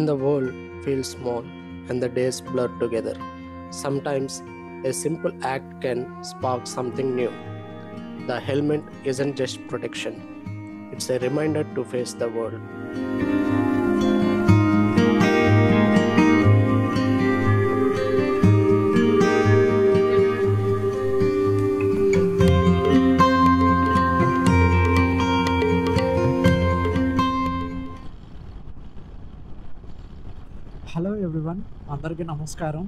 When the world feels small and the days blur together, sometimes a simple act can spark something new. The helmet isn't just protection, it's a reminder to face the world. Hello everyone, అందరికీ నమస్కారం.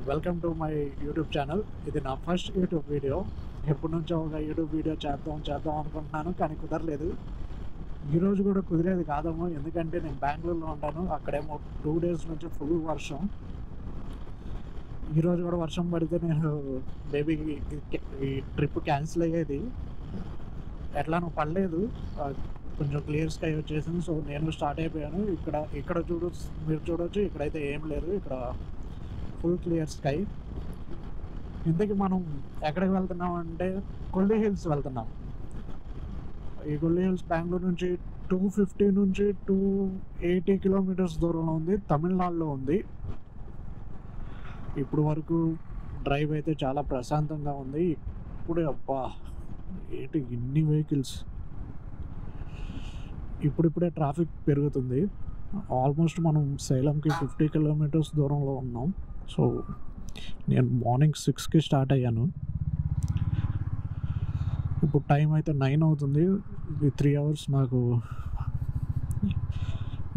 Welcome to my YouTube channel. ఇది నా first YouTube video. ఎప్పటి నుంచో ఒక YouTube video చేద్దాం అనుకుంటున్నాను, కానీ కుదరలేదు. ఈరోజు కూడా కుదిరేది కాదేమో, ఎందుకంటే నేను బెంగళూరులో ఉంటాను. అక్కడేమో 2 days నుంచి ఫుల్ వర్షం. ఈరోజు కూడా వర్షం పడితే నేను మేబీ ఈ ట్రిప్ క్యాన్సిల్ అయ్యేది. ఎట్లానో పడలేదు, కొంచెం క్లియర్ స్కై వచ్చేసింది. సో నేను స్టార్ట్ అయిపోయాను. ఇక్కడ మీరు చూడవచ్చు, ఇక్కడైతే ఏం లేదు, ఇక్కడ ఫుల్ క్లియర్ స్కై. ఇంతకీ మనం ఎక్కడికి వెళ్తున్నాం అంటే కొల్లి హిల్స్ వెళ్తున్నాం. ఈ కొల్లి హిల్స్ బెంగళూరు నుంచి 250 నుంచి 280 కిలోమీటర్స్ దూరంలో ఉంది, తమిళనాడులో ఉంది. ఇప్పుడు వరకు డ్రైవ్ అయితే చాలా ప్రశాంతంగా ఉంది. ఇప్పుడే అబ్బా ఏంటి ఇన్ని వెహికల్స్, ఇప్పుడిప్పుడే ట్రాఫిక్ పెరుగుతుంది. ఆల్మోస్ట్ మనం సేలంకి 50 కిలోమీటర్స్ దూరంలో ఉన్నాం. సో నేను మార్నింగ్ 6కి స్టార్ట్ అయ్యాను. ఇప్పుడు టైం అయితే 9 అవుతుంది. ఈ 3 hours నాకు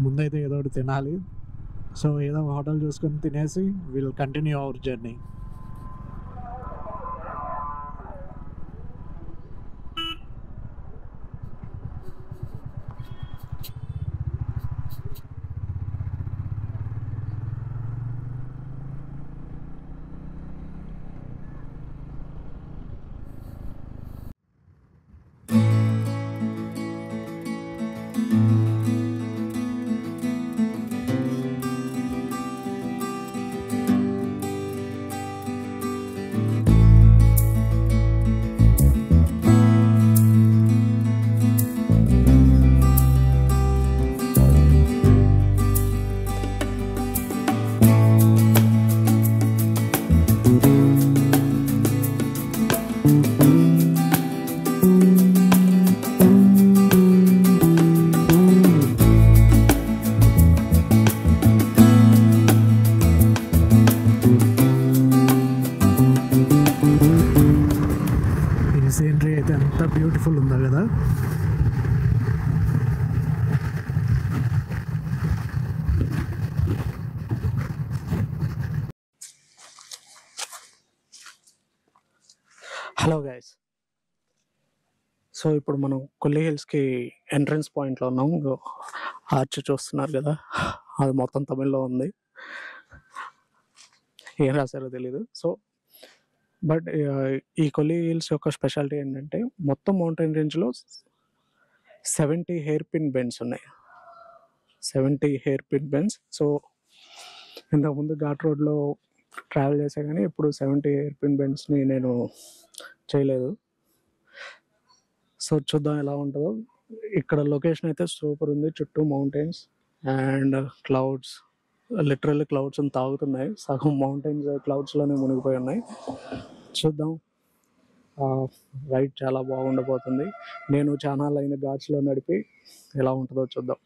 ముందైతే ఏదో ఒకటి తినాలి. సో ఏదో ఒక హోటల్ చూసుకొని తినేసి will continue our journey. Scenery అయితే ఎంత బ్యూటిఫుల్ ఉందో కదా. హలో గైస్, సో ఇప్పుడు మనం కొల్లి హిల్స్కి ఎంట్రన్స్ పాయింట్లో ఉన్నాం. ఆర్చ్ చూస్తున్నారు కదా, అది మొత్తం తమిళ్లో ఉంది, ఏం రాశారో తెలీదు. సో బట్ ఈ కొల్లి హిల్స్ యొక్క స్పెషాలిటీ ఏంటంటే మొత్తం మౌంటైన్ రేంజ్లో 70 హెయిర్ పిన్ బెండ్స్ ఉన్నాయి. 70 హెయిర్ పిన్ బెండ్స్. సో ఇంతకుముందు ఘాట్ రోడ్లో ట్రావెల్ చేసా, కానీ ఇప్పుడు 70 హెయిర్ పిన్ బెండ్స్ని నేను చేయలేదు. సో చూద్దాం ఎలా ఉంటుందో. ఇక్కడ లొకేషన్ అయితే సూపర్ ఉంది, చుట్టూ mountains and clouds. Literally clouds అని తాగుతున్నాయి, సగం మౌంటైన్స్ క్లౌడ్స్లోనే మునిగిపోయి ఉన్నాయి. చూద్దాం, రైడ్ చాలా బాగుండబోతుంది. నేను చాలా లైన్ ఘాట్స్లో నడిపి ఎలా ఉంటుందో చూద్దాం.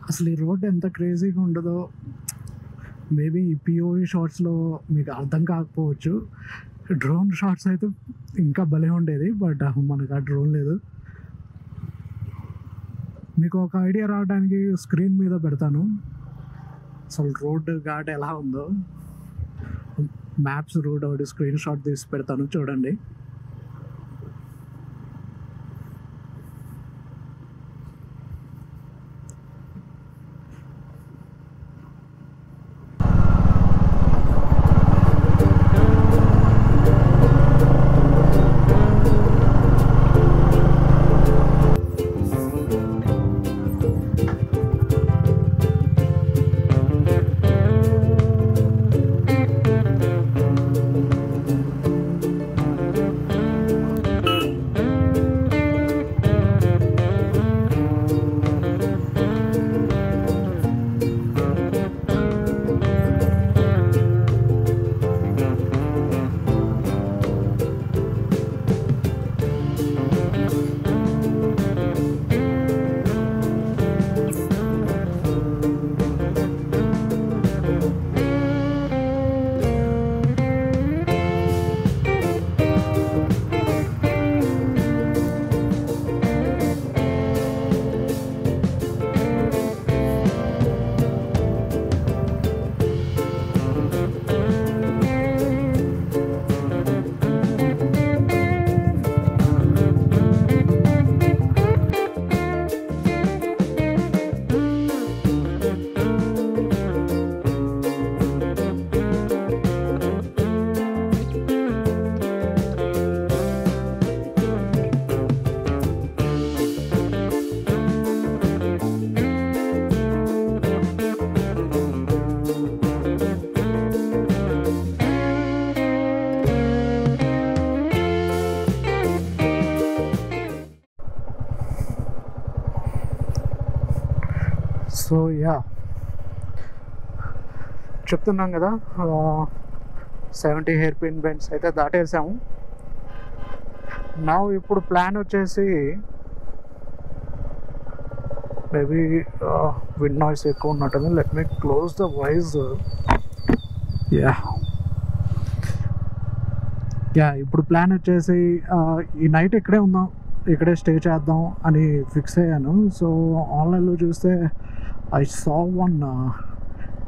అసలు ఈ రోడ్ ఎంత క్రేజీగా ఉండదో మేబీ ఈ పిఓవి షాట్స్లో మీకు అర్థం కాకపోవచ్చు. డ్రోన్ షాట్స్ అయితే ఇంకా భలే ఉండేది, బట్ మనకు ఆ డ్రోన్ లేదు. మీకు ఒక ఐడియా రావడానికి స్క్రీన్ మీద పెడతాను అసలు రోడ్ ఘాట్ ఎలా ఉందో. మ్యాప్స్ రోడ్ ఒకటి స్క్రీన్ షాట్ తీసి పెడతాను, చూడండి. సో యా, చెప్తున్నాం కదా 70 హెయిర్ పిన్ బెండ్స్ అయితే దాటేసాము. నా ఇప్పుడు ప్లాన్ వచ్చేసి మేబీ విండ్ నాయిస్ ఎక్కువ ఉన్నట్టుంది. Let me close the voice. Yeah ఇప్పుడు ప్లాన్ వచ్చేసి ఈ నైట్ ఇక్కడే ఉందాం, ఇక్కడే స్టే చేద్దాం అని ఫిక్స్ అయ్యాను. సో ఆన్లైన్లో చూస్తే I saw one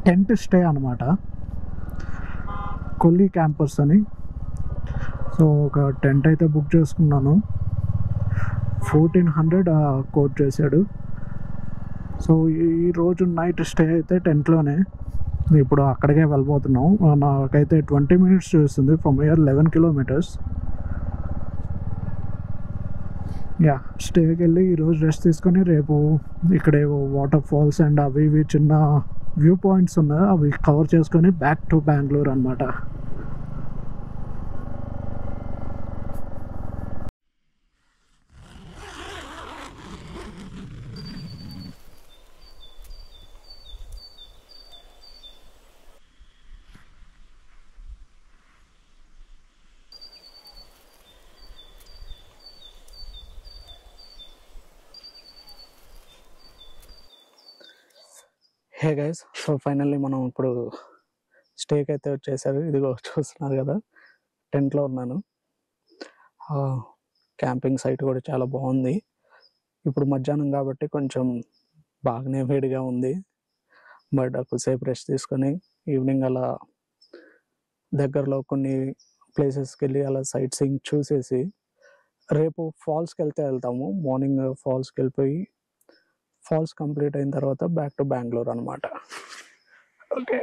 tent stay అనమాట, కొల్లి క్యాంపస్ అని. సో ఒక టెంట్ అయితే బుక్ చేసుకున్నాను, 1400 కోట్ చేశాడు. సో ఈరోజు నైట్ స్టే అయితే టెంట్లోనే. ఇప్పుడు అక్కడికే వెళ్ళిపోతున్నాం. నాకైతే 20 minutes చూస్తుంది ఫ్రమ్ హియర్, 11 kilometers. యా, స్టేకి వెళ్ళి ఈరోజు రెస్ట్ తీసుకొని రేపు ఇక్కడే వాటర్ ఫాల్స్ అండ్ అవి ఇవి చిన్న వ్యూ పాయింట్స్ ఉన్నాయి, అవి కవర్ చేసుకొని బ్యాక్ టు బెంగళూరు అనమాట. హే గైస్, సో ఫైనల్లీ మనం ఇప్పుడు స్టేకి అయితే వచ్చేసారు. ఇదిగో చూస్తున్నారు కదా, టెంట్లో ఉన్నాను. క్యాంపింగ్ సైట్ కూడా చాలా బాగుంది. ఇప్పుడు మధ్యాహ్నం కాబట్టి కొంచెం బాగానే వేడిగా ఉంది. బట్ కొద్దిసేపు రెస్ట్ తీసుకొని ఈవినింగ్ అలా దగ్గరలో కొన్ని ప్లేసెస్కి వెళ్ళి అలా సైట్ సీయింగ్ చూసేసి రేపు ఫాల్స్కి వెళ్తాము. మార్నింగ్ ఫాల్స్కి వెళ్ళిపోయి ఫాల్స్ కంప్లీట్ అయిన తర్వాత బ్యాక్ టు బెంగళూరు అనమాట. Okay,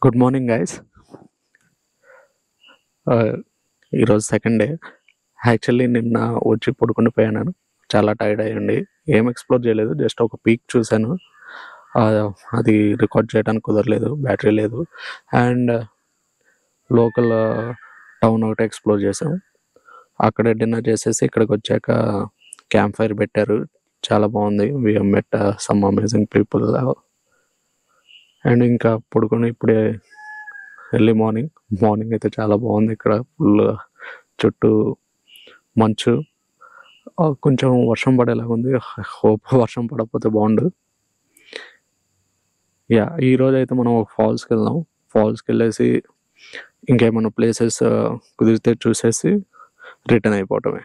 good morning guys. ఈరోజు సెకండ్ డే. యాక్చువల్లీ నిన్న వచ్చి పడుకుని పోయాను, చాలా టైర్డ్ అయ్యండి. ఏం ఎక్స్ప్లోర్ చేయలేదు, జస్ట్ ఒక పీక్ చూశాను. అది రికార్డ్ చేయడానికి కుదరలేదు, బ్యాటరీ లేదు. అండ్ లోకల్ టౌన్ ఒకటి ఎక్స్ప్లోర్ చేసాం. అక్కడే డిన్నర్ చేసేసి ఇక్కడికి వచ్చాక క్యాంప్ ఫైర్ పెట్టారు, చాలా బాగుంది. We have met some amazing people. And ఇంకా పడుకొని ఇప్పుడే ఎర్లీ మార్నింగ్ అయితే చాలా బాగుంది. ఇక్కడ ఫుల్ చుట్టూ మంచు, కొంచెం వర్షం పడేలాగా ఉంది. హోప్ వర్షం పడకపోతే బాగుండు. యా, ఈరోజు అయితే మనం ఒక ఫాల్స్కి వెళ్దాం. ఫాల్స్కి వెళ్ళేసి ఇంకేమైనా ప్లేసెస్ కుదిరితే చూసేసి రిటర్న్ అయిపోవటమే.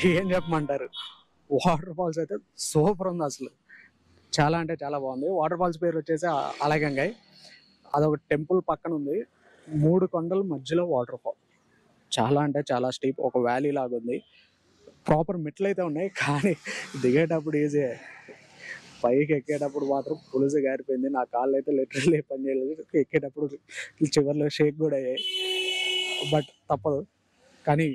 ఏం చెప్పమంటారు. వాటర్ ఫాల్స్ అయితే సూపర్ ఉంది అసలు, చాలా అంటే చాలా బాగుంది. వాటర్ ఫాల్స్ పేరు వచ్చేసి అలగంగాయ్. అదొక టెంపుల్ పక్కన ఉంది, 3 కొండల మధ్యలో వాటర్ ఫాల్. చాలా అంటే చాలా స్టీప్, ఒక వ్యాలీ లాగా ఉంది. ప్రాపర్ మెట్లు అయితే ఉన్నాయి, కానీ దిగేటప్పుడు ఈజీ, పైకి ఎక్కేటప్పుడు మాత్రం పులుసు గారిపోయింది. నా కాళ్ళు అయితే లిటరల్లీ పని చేయలేదు, ఎక్కేటప్పుడు చివర్లో షేక్ కూడా అయ్యాయి. బట్ తప్పదు, కానీ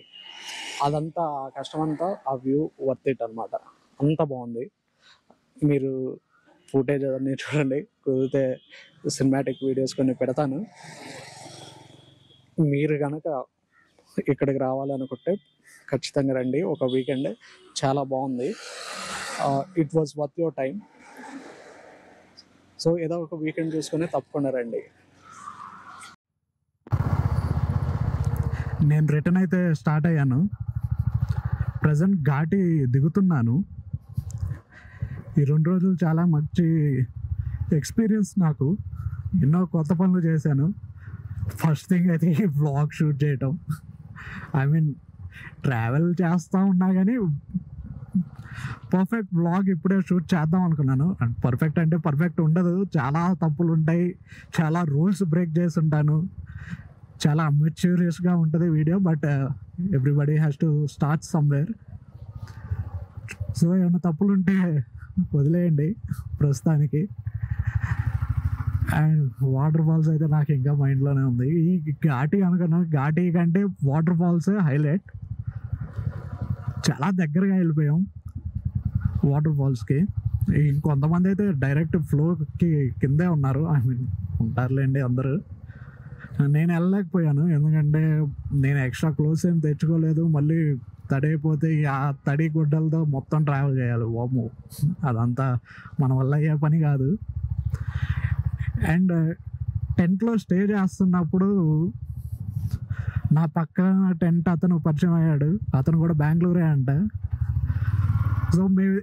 అదంతా కష్టమంతా ఆ వ్యూ వర్త్ ఇట్ అనమాట. అంత బాగుంది. మీరు ఫుటేజ్ అవన్నీ చూడండి, కుదిరితే సినిమాటిక్ వీడియోస్ కొన్ని పెడతాను. మీరు కనుక ఇక్కడికి రావాలనుకుంటే ఖచ్చితంగా రండి, ఒక వీకెండ్. చాలా బాగుంది. It was worth your time. So ఏదో ఒక వీకెండ్ చూసుకొని తప్పకుండా రండి. నేను రిటర్న్ అయితే స్టార్ట్ అయ్యాను. ప్రజెంట్ ఘాటి దిగుతున్నాను. ఈ 2 రోజులు చాలా మంచి ఎక్స్పీరియన్స్ నాకు. ఎన్నో కొత్త పనులు చేశాను. ఫస్ట్ థింగ్ అయితే ఈ వ్లాగ్ షూట్ చేయటం. ఐ మీన్ ట్రావెల్ చేస్తూ ఉన్నా కానీ పర్ఫెక్ట్ వ్లాగ్ ఇప్పుడే షూట్ చేద్దాం అనుకున్నాను. పర్ఫెక్ట్ అంటే పర్ఫెక్ట్ ఉండదు, చాలా తప్పులు ఉంటాయి, చాలా రూల్స్ బ్రేక్ చేసి ఉంటాను, చాలా అమెచ్యూరియస్గా ఉంటుంది video. But everybody has to start somewhere. So ఏమైనా తప్పులు ఉంటే వదిలేయండి ప్రస్తుతానికి. అండ్ వాటర్ ఫాల్స్ అయితే నాకు ఇంకా మైండ్లోనే ఉంది. ఈ ఘాటి అనుకున్నా, ఘాటి కంటే వాటర్ ఫాల్స్ హైలైట్. చాలా దగ్గరగా వెళ్ళిపోయాం వాటర్ ఫాల్స్కి. ఇంకొంతమంది అయితే డైరెక్ట్ ఫ్లోకి కిందే ఉన్నారు. ఐ మీన్ ఉంటారులేండి అందరూ. నేను వెళ్ళలేకపోయాను, ఎందుకంటే నేను ఎక్స్ట్రా క్లోత్స్ ఏం తెచ్చుకోలేదు. మళ్ళీ తడైపోతే ఆ తడి గుడ్డలతో మొత్తం ట్రావెల్ చేయాలి. వాము, అదంతా మన వల్ల అయ్యే పని కాదు. అండ్ టెంట్లో స్టే చేస్తున్నప్పుడు నా పక్కన టెంట్ అతను పరిచయం అయ్యాడు. అతను కూడా బెంగళూరే అంట. సో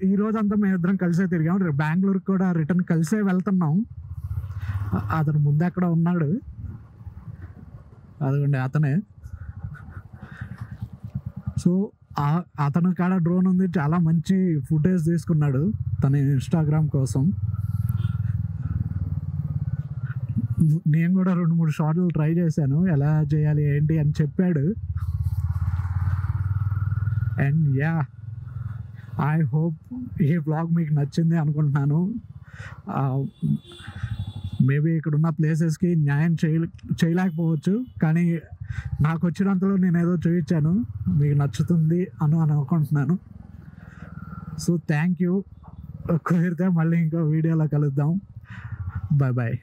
ఈ రోజంతా మేమిద్దరం కలిసే తిరిగాం. బెంగళూరుకి కూడా రిటర్న్ కలిసే వెళ్తున్నాం. అతను ముందు ఎక్కడ ఉన్నాడు, అదిగోండి అతనే. సో అతను కాడ డ్రోన్ ఉంది, చాలా మంచి ఫుటేజ్ తీసుకున్నాడు తన ఇన్స్టాగ్రామ్ కోసం. నేను కూడా 2-3 షాట్లు ట్రై చేశాను, ఎలా చేయాలి ఏంటి అని చెప్పాడు. అండ్ యా, ఐ హోప్ ఈ వ్లాగ్ మీకు నచ్చింది అనుకుంటున్నాను. మేబీ ఇక్కడున్న ప్లేసెస్కి న్యాయం చేయలేకపోవచ్చు, కానీ నాకు వచ్చినంతలో నేను ఏదో చూపించాను, మీకు నచ్చుతుంది అని అనుకుంటున్నాను. So thank you. కుదిరితే మళ్ళీ ఇంకో వీడియోలో కలుద్దాం. Bye bye.